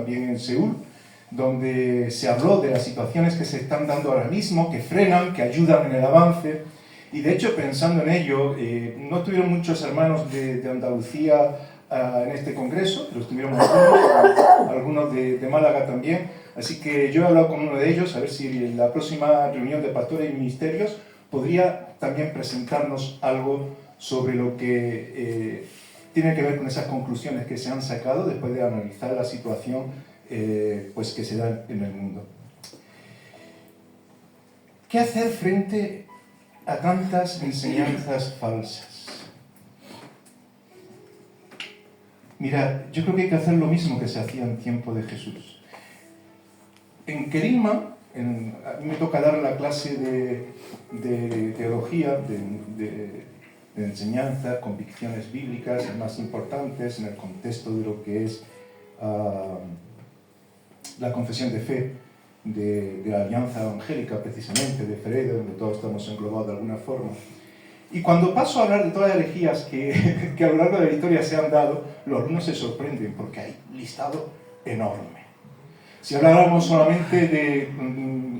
también en Seúl, donde se habló de las situaciones que se están dando ahora mismo, que frenan, que ayudan en el avance. Y de hecho, pensando en ello, no estuvieron muchos hermanos de Andalucía en este congreso, pero estuvieron algunos de Málaga también. Así que yo he hablado con uno de ellos, a ver si en la próxima reunión de pastores y ministerios podría también presentarnos algo sobre lo que tiene que ver con esas conclusiones que se han sacado después de analizar la situación pues que se da en el mundo. ¿Qué hacer frente a tantas enseñanzas falsas? Mirad, yo creo que hay que hacer lo mismo que se hacía en tiempo de Jesús. En Querigma, a mí me toca dar la clase de teología, de enseñanza, convicciones bíblicas más importantes en el contexto de lo que es la confesión de fe de la Alianza Evangélica, precisamente, de Ferreira, donde todos estamos englobados de alguna forma. Y cuando paso a hablar de todas las herejías que a lo largo de la historia se han dado, los alumnos se sorprenden porque hay un listado enorme. Si habláramos solamente de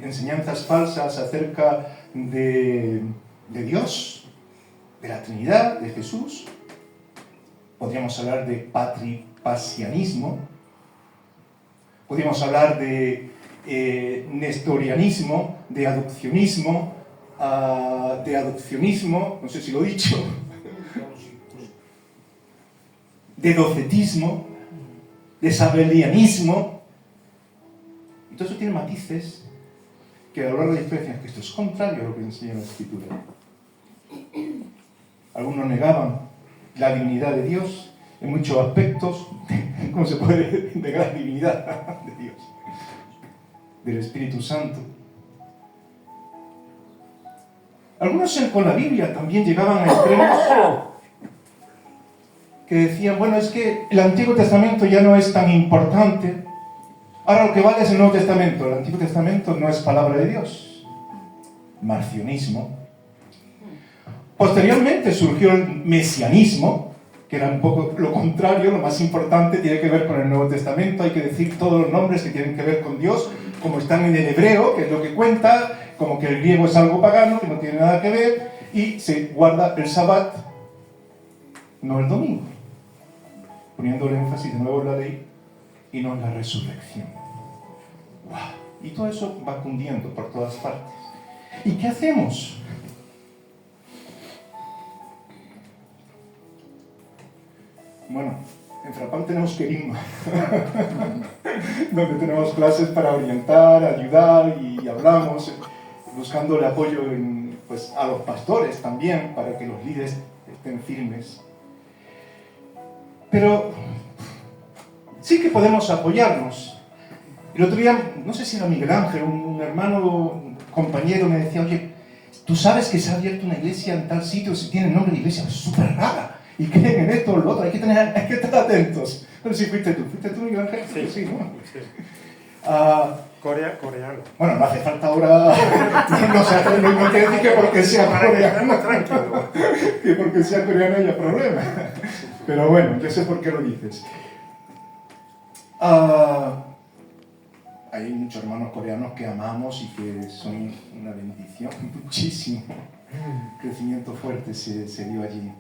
enseñanzas falsas acerca de Dios, de la Trinidad, de Jesús, podríamos hablar de patripasianismo, podríamos hablar de nestorianismo, de adopcionismo, no sé si lo he dicho, de docetismo, de sabelianismo. Y todo eso tiene matices que a lo largo de la historia dicen que esto es contrario a lo que enseña la Escritura. Algunos negaban la divinidad de Dios en muchos aspectos. ¿Cómo se puede negar la divinidad de Dios? Del Espíritu Santo. Algunos con la Biblia también llegaban a extremos que decían, bueno, es que el Antiguo Testamento ya no es tan importante, ahora lo que vale es el Nuevo Testamento. El Antiguo Testamento no es palabra de Dios. Marcionismo. Posteriormente surgió el mesianismo, que era un poco lo contrario, lo más importante tiene que ver con el Nuevo Testamento, hay que decir todos los nombres que tienen que ver con Dios, como están en el hebreo, que es lo que cuenta, como que el griego es algo pagano, que no tiene nada que ver, y se guarda el Sabbat, no el domingo, poniendo el énfasis de nuevo en la ley y no en la resurrección. ¡Wow! Y todo eso va cundiendo por todas partes. ¿Y qué hacemos? Bueno, en Frapán tenemos Querigma, donde tenemos clases para orientar, ayudar y hablamos, buscando el apoyo pues, a los pastores también, para que los líderes estén firmes. Pero sí que podemos apoyarnos. El otro día, no sé si era Miguel Ángel, un hermano, un compañero, me decía, oye, tú sabes que se ha abierto una iglesia en tal sitio, si tiene el nombre de iglesia, es súper rara. Y creen en esto o lo otro, hay que estar atentos. Pero si fuiste tú, Miguel Ángel, sí, bueno. Coreano. Bueno, no hace falta ahora, no quiere decir que porque sea coreano, tranquilo. Que porque sea coreano haya problema. Pero bueno, yo sé por qué lo dices. Hay muchos hermanos coreanos que amamos y que son una bendición, muchísimo. Crecimiento fuerte se dio allí.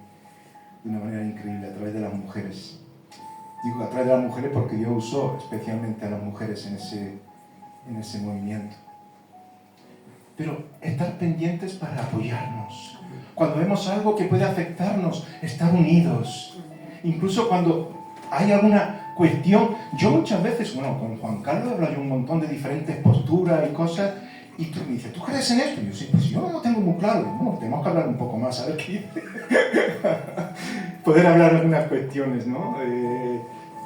De una manera increíble, a través de las mujeres. Digo a través de las mujeres porque Dios usó especialmente a las mujeres en ese movimiento. Pero estar pendientes para apoyarnos. Cuando vemos algo que puede afectarnos, estar unidos. Incluso cuando hay alguna cuestión, yo muchas veces, bueno, con Juan Carlos hablo yo un montón de diferentes posturas y cosas, y tú me dices, ¿tú crees en esto? Y yo, sí, pues yo lo tengo muy claro. Y, bueno, tenemos que hablar un poco más, a ver qué dice. Poder hablar de algunas cuestiones, ¿no?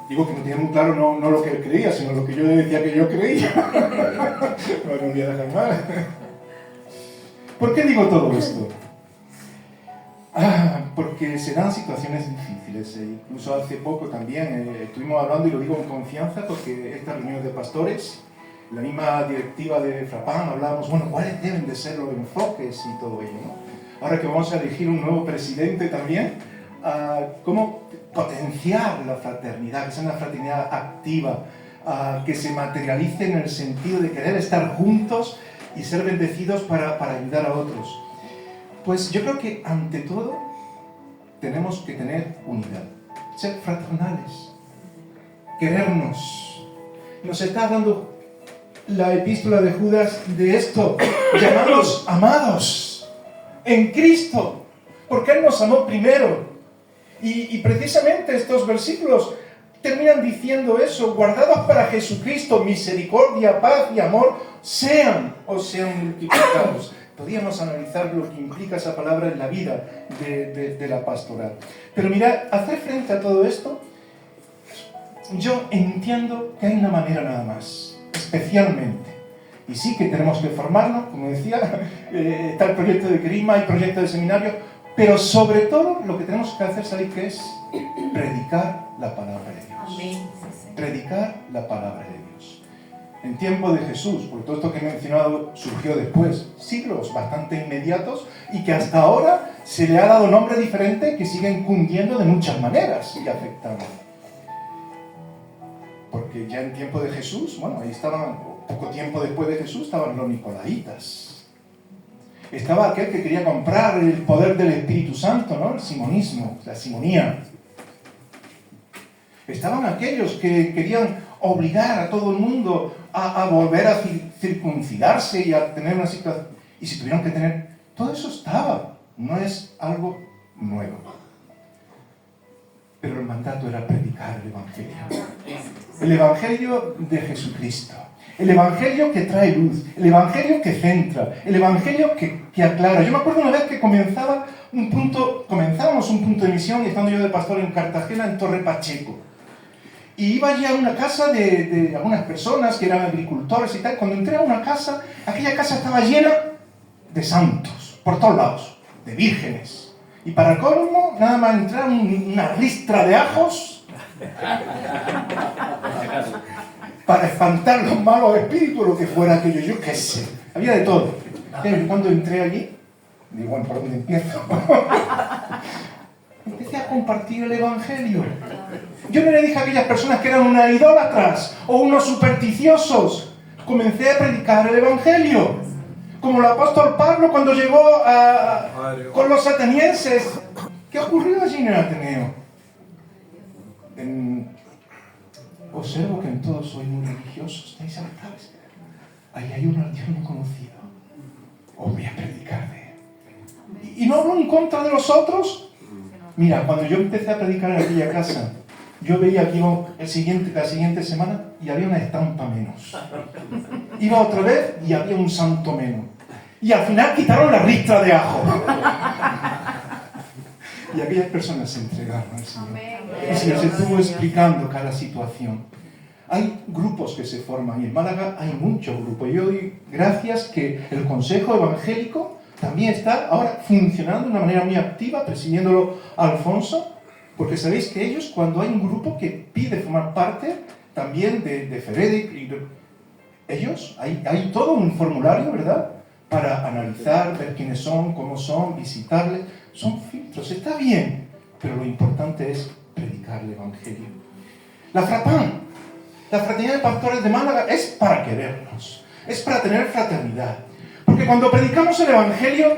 Digo que no tenía muy claro no lo que él creía, sino lo que yo le decía que yo creía. No lo voy a dejar mal. ¿Por qué digo todo esto? Porque se dan situaciones difíciles. Incluso hace poco también estuvimos hablando, y lo digo en confianza, porque esta reunión de pastores, la misma directiva de Frapán, hablábamos, bueno, ¿cuáles deben de ser los enfoques y todo ello, ¿no? Ahora que vamos a elegir un nuevo presidente también, cómo potenciar la fraternidad, que sea una fraternidad activa, que se materialice en el sentido de querer estar juntos y ser bendecidos para ayudar a otros. Pues yo creo que ante todo tenemos que tener unidad, ser fraternales, querernos. Nos está hablando la epístola de Judas de esto, llamados amados en Cristo, porque Él nos amó primero. Y precisamente estos versículos terminan diciendo eso: guardados para Jesucristo, misericordia, paz y amor sean multiplicados. Podríamos analizar lo que implica esa palabra en la vida de la pastoral. Pero mirad, hacer frente a todo esto, yo entiendo que hay una manera nada más, especialmente. Y sí que tenemos que formarnos, como decía, está el proyecto de Crisma, hay proyecto de seminario, pero sobre todo lo que tenemos que hacer, ¿sabéis qué es? Predicar la palabra de Dios. Amén. Predicar la palabra de Dios. En tiempo de Jesús, porque todo esto que he mencionado surgió después, siglos bastante inmediatos, y que hasta ahora se le ha dado nombre diferente que siguen cundiendo de muchas maneras y afectando. Porque ya en tiempo de Jesús, bueno, ahí estaban, poco tiempo después de Jesús, estaban los nicolaitas. Estaba aquel que quería comprar el poder del Espíritu Santo, ¿no? El simonismo, la simonía. Estaban aquellos que querían obligar a todo el mundo a volver a circuncidarse y a tener una situación. Y si tuvieron que tener... Todo eso estaba, no es algo nuevo. Pero el mandato era predicar el Evangelio. El Evangelio de Jesucristo. El Evangelio que trae luz. El Evangelio que centra. El Evangelio que aclara. Yo me acuerdo una vez que comenzábamos un punto de misión, y estando yo de pastor en Cartagena, en Torre Pacheco. Y iba allí a una casa de algunas personas que eran agricultores y tal. Cuando entré a una casa, aquella casa estaba llena de santos, por todos lados, de vírgenes. Y para colmo, nada más entrar una ristra de ajos para espantar los malos espíritus, lo que fuera aquello, yo qué sé. Había de todo. Y cuando entré allí, digo, bueno, ¿por dónde empiezo? Empecé a compartir el Evangelio. Yo no le dije a aquellas personas que eran unas idólatras o unos supersticiosos. Comencé a predicar el Evangelio. Como el apóstol Pablo cuando llegó con los atenienses. ¿Qué ocurrió allí en el Ateneo? Observo que en todos sois muy religiosos. ¿Estáis hartados? Ahí hay un Dios no conocido. Os voy a predicar de Él. Y no hablo en contra de los otros. Mira, cuando yo empecé a predicar en aquella casa, yo veía que iba la siguiente semana y había una estampa menos. Iba otra vez y había un santo menos. Y al final quitaron la ristra de ajo. Y aquellas personas se entregaron al Señor. Y el Señor se estuvo explicando cada situación. Hay grupos que se forman y en Málaga hay muchos grupos. Yo doy gracias que el Consejo Evangélico también está ahora funcionando de una manera muy activa, presidiéndolo Alfonso, porque sabéis que ellos, cuando hay un grupo que pide formar parte también de Feredic, ellos, hay todo un formulario, ¿verdad?, para analizar, ver quiénes son, cómo son, visitarles. Son filtros, está bien, pero lo importante es predicar el Evangelio. La Frapán, la Fraternidad de Pastores de Málaga, es para querernos, es para tener fraternidad. Porque cuando predicamos el Evangelio,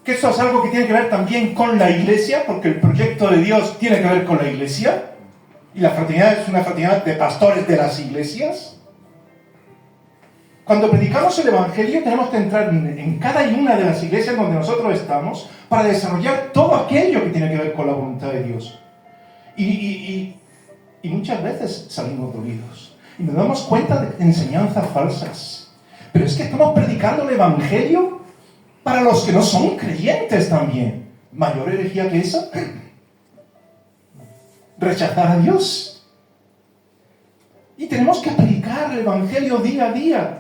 que esto es algo que tiene que ver también con la Iglesia, porque el proyecto de Dios tiene que ver con la Iglesia, y la fraternidad es una fraternidad de pastores de las iglesias. Cuando predicamos el Evangelio tenemos que entrar en cada una de las iglesias donde nosotros estamos para desarrollar todo aquello que tiene que ver con la voluntad de Dios. Y muchas veces salimos dolidos y nos damos cuenta de enseñanzas falsas. Pero es que estamos predicando el Evangelio para los que no son creyentes también. ¿Mayor herejía que esa? Rechazar a Dios. Y tenemos que predicar el Evangelio día a día.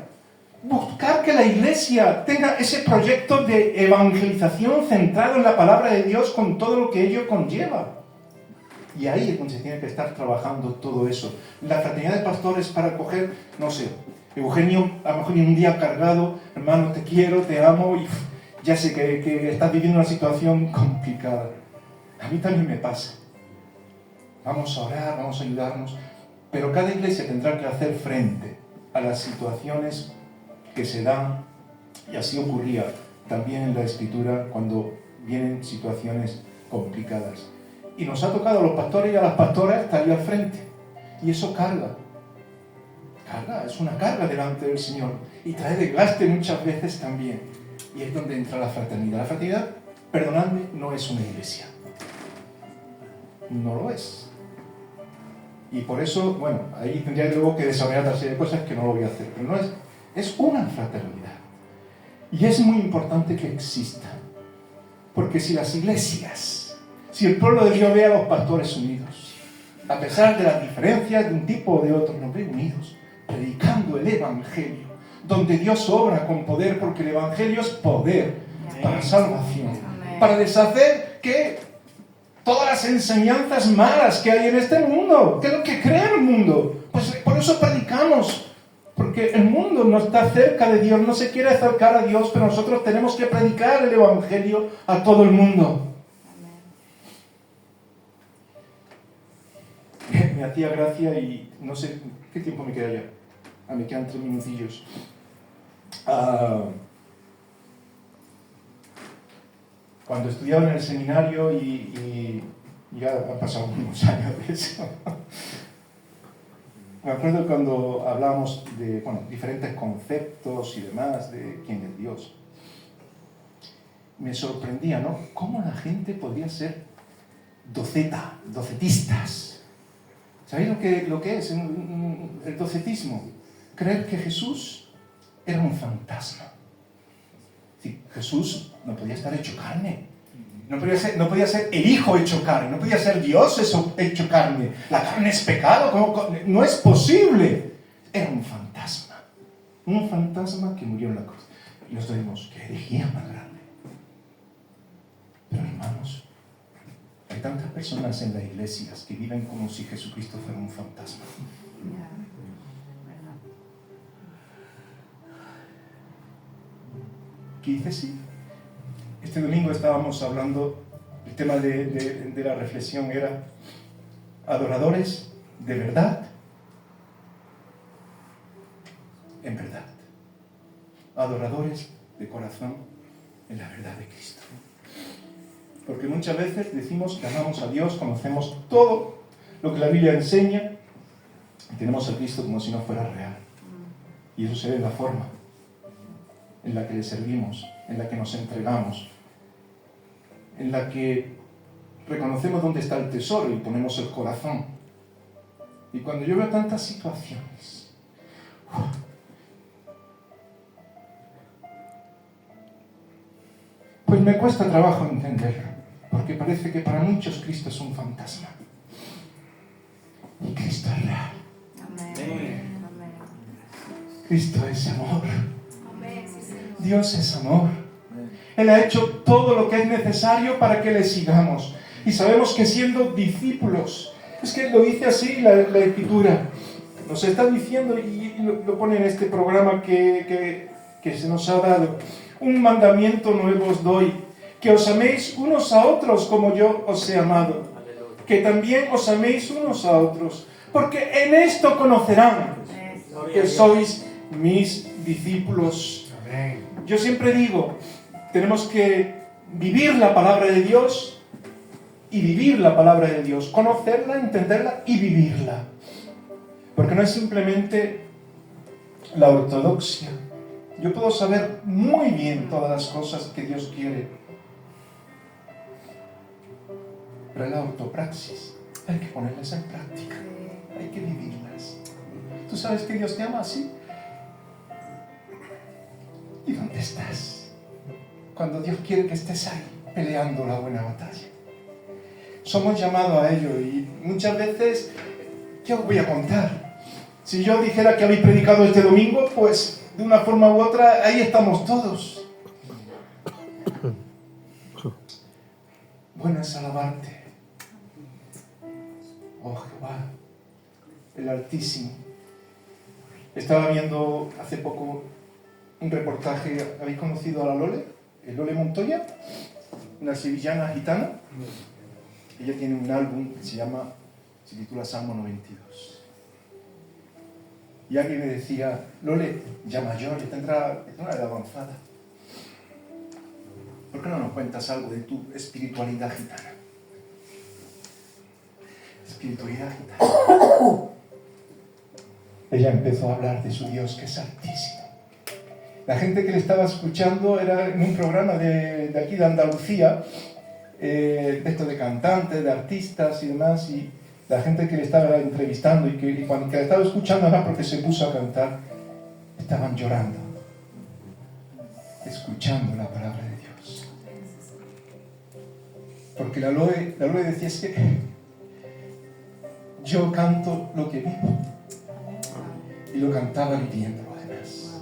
Buscar que la Iglesia tenga ese proyecto de evangelización centrado en la palabra de Dios con todo lo que ello conlleva. Y ahí es donde se tiene que estar trabajando todo eso. La fraternidad de pastores para coger, no sé, Eugenio, a lo mejor un día cargado, hermano, te quiero, te amo, y ya sé que estás viviendo una situación complicada. A mí también me pasa. Vamos a orar, vamos a ayudarnos. Pero cada iglesia tendrá que hacer frente a las situaciones que se dan, y así ocurría también en la Escritura cuando vienen situaciones complicadas. Y nos ha tocado a los pastores y a las pastoras estar ahí al frente. Y eso carga. Es una carga delante del Señor. Y trae desgaste muchas veces también. Y es donde entra la fraternidad. La fraternidad, perdonadme, no es una iglesia. No lo es. Y por eso, bueno, ahí tendría luego que desarrollar otra serie de cosas que no lo voy a hacer. Pero no es una fraternidad. Y es muy importante que exista. Porque si las iglesias, si el pueblo de Dios ve a los pastores unidos, a pesar de las diferencias de un tipo o de otro, nos ve unidos, predicando el Evangelio, donde Dios obra con poder, porque el Evangelio es poder para salvación, para deshacer que todas las enseñanzas malas que hay en este mundo, que es lo que crea el mundo. Pues por eso predicamos, porque el mundo no está cerca de Dios, no se quiere acercar a Dios, pero nosotros tenemos que predicar el Evangelio a todo el mundo. Me hacía gracia y no sé, ¿qué tiempo me queda ya? Me quedan 3 minutillos. Cuando estudiaba en el seminario y ya han pasado unos años de eso. Me acuerdo cuando hablábamos de diferentes conceptos y demás de quién es Dios. Me sorprendía, ¿no? Cómo la gente podría ser docetistas. ¿Sabéis lo que es el docetismo? Creer que Jesús era un fantasma. Sí, Jesús no podía estar hecho carne. No podía ser el Hijo hecho carne. No podía ser Dios hecho carne. La carne es pecado. No es posible. Era un fantasma. Un fantasma que murió en la cruz. Y nos decimos, qué herejía más grande. Pero hermanos, hay tantas personas en las iglesias que viven como si Jesucristo fuera un fantasma. ¿Qué dice sí? Este domingo estábamos hablando, el tema de la reflexión era adoradores de verdad, en verdad. Adoradores de corazón en la verdad de Cristo. Porque muchas veces decimos que amamos a Dios, conocemos todo lo que la Biblia enseña y tenemos a Cristo como si no fuera real. Y eso se ve en la forma en la que le servimos, en la que nos entregamos, en la que reconocemos dónde está el tesoro y ponemos el corazón. Y cuando yo veo tantas situaciones, pues me cuesta trabajo entenderlo, porque parece que para muchos Cristo es un fantasma. Y Cristo es real. Amén. Cristo es amor. Dios es amor. Él ha hecho todo lo que es necesario para que le sigamos. Y sabemos que siendo discípulos, es que lo dice así la Escritura. Nos está diciendo, y lo pone en este programa que se nos ha dado: un mandamiento nuevo os doy, que os améis unos a otros como yo os he amado. Que también os améis unos a otros. Porque en esto conocerán que sois mis discípulos. Yo siempre digo, tenemos que vivir la palabra de Dios y vivir la palabra de Dios, conocerla, entenderla y vivirla. Porque no es simplemente la ortodoxia. Yo puedo saber muy bien todas las cosas que Dios quiere, pero es la ortopraxis. Hay que ponerlas en práctica, hay que vivirlas. ¿Tú sabes que Dios te ama así? ¿Y dónde estás? Cuando Dios quiere que estés ahí, peleando la buena batalla. Somos llamados a ello y muchas veces, ¿qué os voy a contar? Si yo dijera que habéis predicado este domingo, pues de una forma u otra, ahí estamos todos. Bueno es alabarte, oh Jehová, el Altísimo. Estaba viendo hace poco un reportaje. ¿Habéis conocido a la Lole? El Lole Montoya, una sevillana gitana. Ella tiene un álbum que se titula Salmo 92. Y alguien me decía, Lole, ya mayor, ya tendrá una edad avanzada. ¿Por qué no nos cuentas algo de tu espiritualidad gitana? Espiritualidad gitana. Ella empezó a hablar de su Dios, que es altísimo. La gente que le estaba escuchando era en un programa de aquí de Andalucía, de esto de cantantes, de artistas y demás, y la gente que le estaba entrevistando y cuando le estaba escuchando, además porque se puso a cantar, estaban llorando, escuchando la palabra de Dios. Porque la Loe decía, es que yo canto lo que vivo, y lo cantaba viviendo además.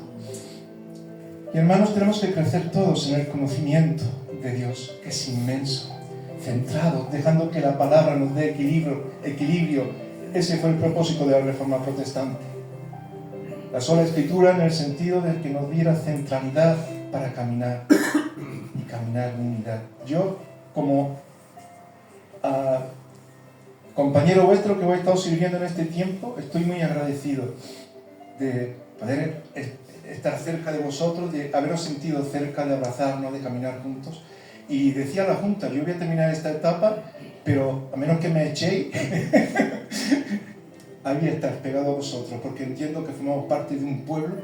Y hermanos, tenemos que crecer todos en el conocimiento de Dios, que es inmenso, centrado, dejando que la palabra nos dé equilibrio. Ese fue el propósito de la Reforma Protestante. La sola Escritura en el sentido de que nos diera centralidad para caminar y caminar en unidad. Yo, como compañero vuestro que os he estado sirviendo en este tiempo, estoy muy agradecido de poder estar cerca de vosotros, de haberos sentido cerca, de abrazarnos, de caminar juntos. Y decía la Junta, yo voy a terminar esta etapa, pero a menos que me echéis, ahí voy a estar pegado a vosotros, porque entiendo que formamos parte de un pueblo,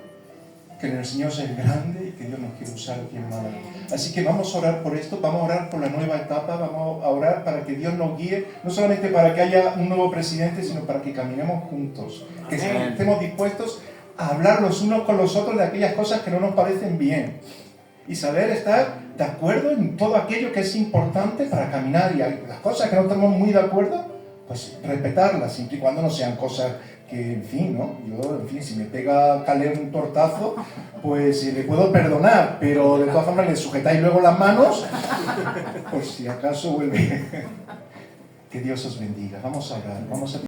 que en el Señor es grande y que Dios nos quiere usar aquí en Málaga. Así que vamos a orar por esto, vamos a orar por la nueva etapa, vamos a orar para que Dios nos guíe, no solamente para que haya un nuevo presidente, sino para que caminemos juntos, que estemos dispuestos a hablar los unos con los otros de aquellas cosas que no nos parecen bien y saber estar de acuerdo en todo aquello que es importante para caminar, y las cosas que no estamos muy de acuerdo, pues respetarlas, siempre y cuando no sean cosas que, en fin, ¿no? Yo, en fin, si me pega Caleb un tortazo, pues le puedo perdonar, pero de todas formas le sujetáis luego las manos, pues si acaso vuelve. Que Dios os bendiga. Vamos a orar, vamos a